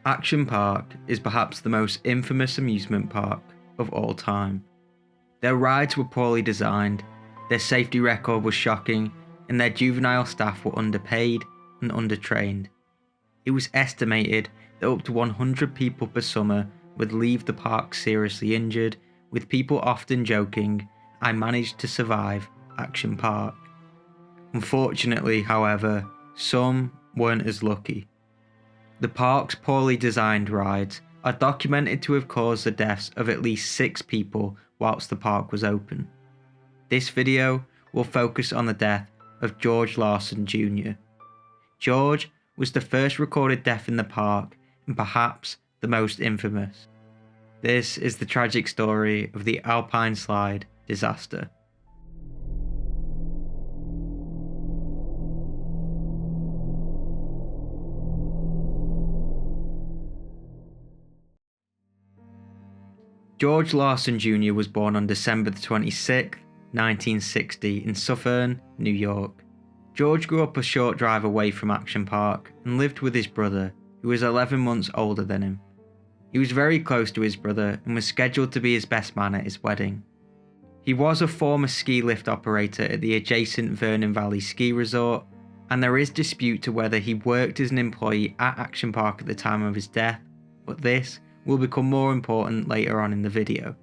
Action Park is perhaps the most infamous amusement park of all time. Their rides were poorly designed, their safety record was shocking, and their juvenile staff were underpaid and undertrained. It was estimated that up to 100 people per summer would leave the park seriously injured, with people often joking, "I managed to survive Action Park." Unfortunately, however, some weren't as lucky. The park's poorly designed rides are documented to have caused the deaths of at least 6 people whilst the park was open. This video will focus on the death of George Larson Jr. George was the first recorded death in the park and perhaps the most infamous. This is the tragic story of the Alpine Slide Disaster. George Larson Jr. was born on December 26, 1960 in Suffern, New York. George grew up a short drive away from Action Park and lived with his brother, who was 11 months older than him. He was very close to his brother and was scheduled to be his best man at his wedding. He was a former ski lift operator at the adjacent Vernon Valley Ski Resort, and there is dispute to whether he worked as an employee at Action Park at the time of his death, but this will become more important later on in the video.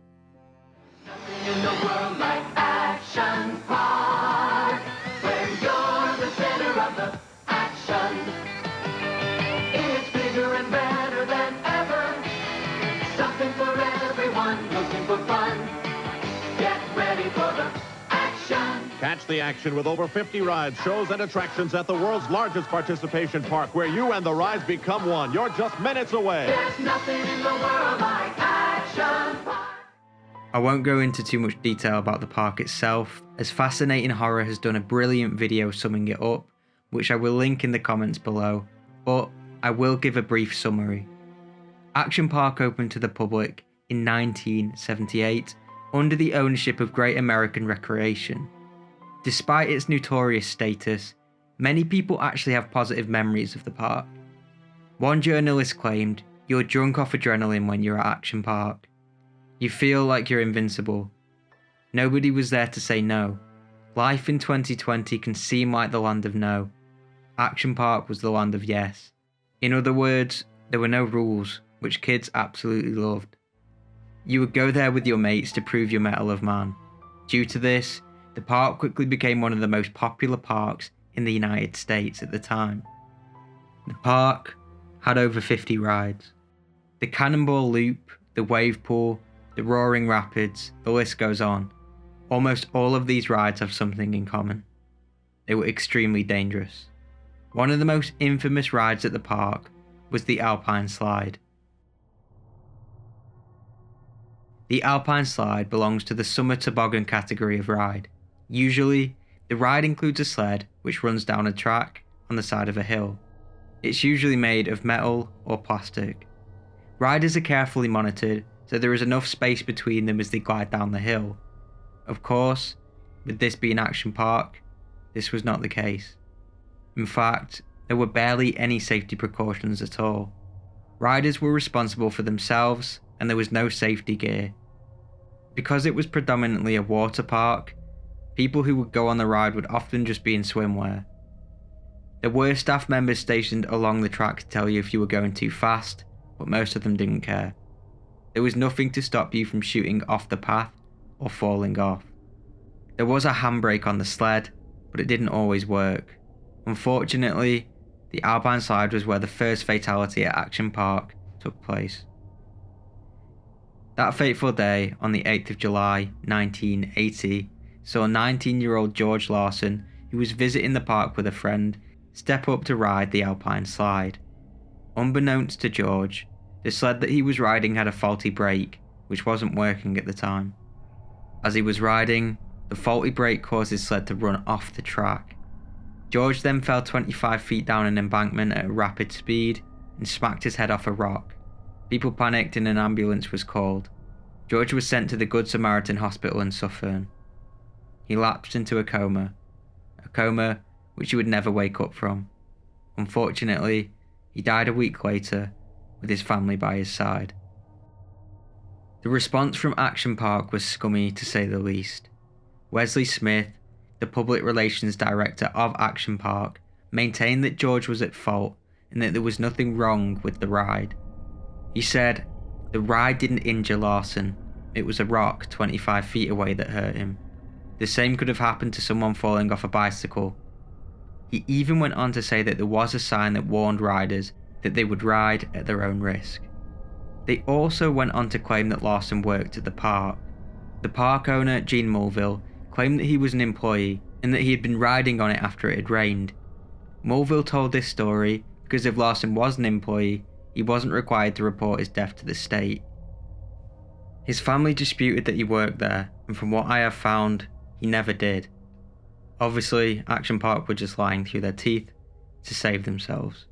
Nothing in the world like Action Park, where you're the center of the action. It's bigger and better than ever, something for everyone looking for fun. Get ready for the action. Catch the action with over 50 rides, shows, and attractions at the world's largest participation park, where you and the rides become one. You're just minutes away. There's nothing in the world like Action Park. I won't go into too much detail about the park itself, as Fascinating Horror has done a brilliant video summing it up, which I will link in the comments below, but I will give a brief summary. Action Park opened to the public in 1978 under the ownership of Great American Recreation. Despite its notorious status, many people actually have positive memories of the park. One journalist claimed, "You're drunk off adrenaline when you're at Action Park. You feel like you're invincible." Nobody was there to say no. Life in 2020 can seem like the land of no. Action Park was the land of yes. In other words, there were no rules, which kids absolutely loved. You would go there with your mates to prove your mettle of man. Due to this, the park quickly became one of the most popular parks in the United States at the time. The park had over 50 rides. The Cannonball Loop, the Wave Pool, the Roaring Rapids, the list goes on. Almost all of these rides have something in common. They were extremely dangerous. One of the most infamous rides at the park was the Alpine Slide. The Alpine Slide belongs to the summer toboggan category of ride. Usually, the ride includes a sled which runs down a track on the side of a hill. It's usually made of metal or plastic. Riders are carefully monitored, so there is enough space between them as they glide down the hill. Of course, with this being Action Park, this was not the case. In fact, there were barely any safety precautions at all. Riders were responsible for themselves, and there was no safety gear. Because it was predominantly a water park, people who would go on the ride would often just be in swimwear. There were staff members stationed along the track to tell you if you were going too fast, but most of them didn't care. There was nothing to stop you from shooting off the path or falling off. There was a handbrake on the sled, but it didn't always work. Unfortunately, the Alpine Slide was where the first fatality at Action Park took place. That fateful day, on the 8th of July, 1980, saw 19-year-old George Larson, who was visiting the park with a friend, step up to ride the Alpine Slide. Unbeknownst to George, the sled that he was riding had a faulty brake, which wasn't working at the time. As he was riding, the faulty brake caused his sled to run off the track. George then fell 25 feet down an embankment at a rapid speed and smacked his head off a rock. People panicked and an ambulance was called. George was sent to the Good Samaritan Hospital in Suffern. He lapsed into a coma which he would never wake up from. Unfortunately, he died a week later with his family by his side. The response from Action Park was scummy to say the least. Wesley Smith, the public relations director of Action Park, maintained that George was at fault and that there was nothing wrong with the ride. He said, "The ride didn't injure Larson. It was a rock 25 feet away that hurt him. The same could have happened to someone falling off a bicycle." He even went on to say that there was a sign that warned riders that they would ride at their own risk. They also went on to claim that Larson worked at the park. The park owner, Gene Mulville, claimed that he was an employee and that he had been riding on it after it had rained. Mulville told this story because if Larson was an employee, he wasn't required to report his death to the state. His family disputed that he worked there, and from what I have found, he never did. Obviously, Action Park were just lying through their teeth to save themselves.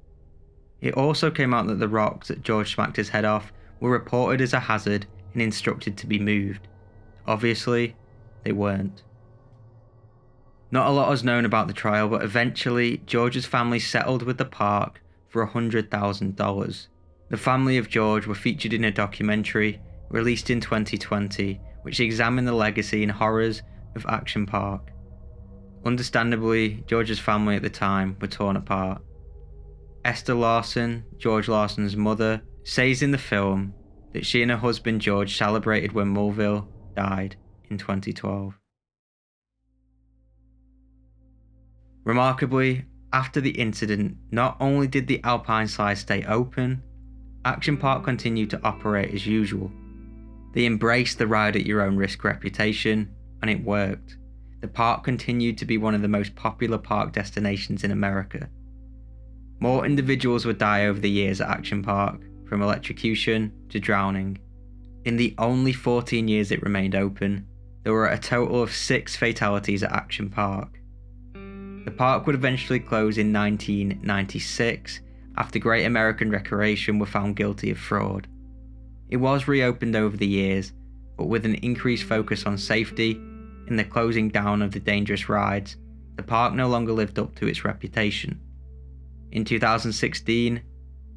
It also came out that the rocks that George smacked his head off were reported as a hazard and instructed to be moved. Obviously, they weren't. Not a lot was known about the trial, but eventually George's family settled with the park for $100,000. The family of George were featured in a documentary released in 2020, which examined the legacy and horrors of Action Park. Understandably, George's family at the time were torn apart. Esther Larson, George Larson's mother, says in the film that she and her husband George celebrated when Mulville died in 2012. Remarkably, after the incident, not only did the Alpine Slide stay open, Action Park continued to operate as usual. They embraced the ride at your own risk reputation, and it worked. The park continued to be one of the most popular park destinations in America. More individuals would die over the years at Action Park, from electrocution to drowning. In the only 14 years it remained open, there were a total of 6 fatalities at Action Park. The park would eventually close in 1996 after Great American Recreation were found guilty of fraud. It was reopened over the years, but with an increased focus on safety and the closing down of the dangerous rides, the park no longer lived up to its reputation. In 2016,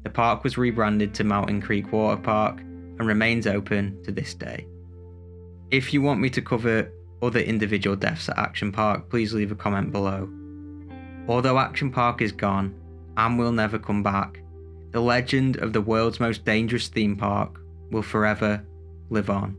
the park was rebranded to Mountain Creek Water Park and remains open to this day. If you want me to cover other individual deaths at Action Park, please leave a comment below. Although Action Park is gone and will never come back, the legend of the world's most dangerous theme park will forever live on.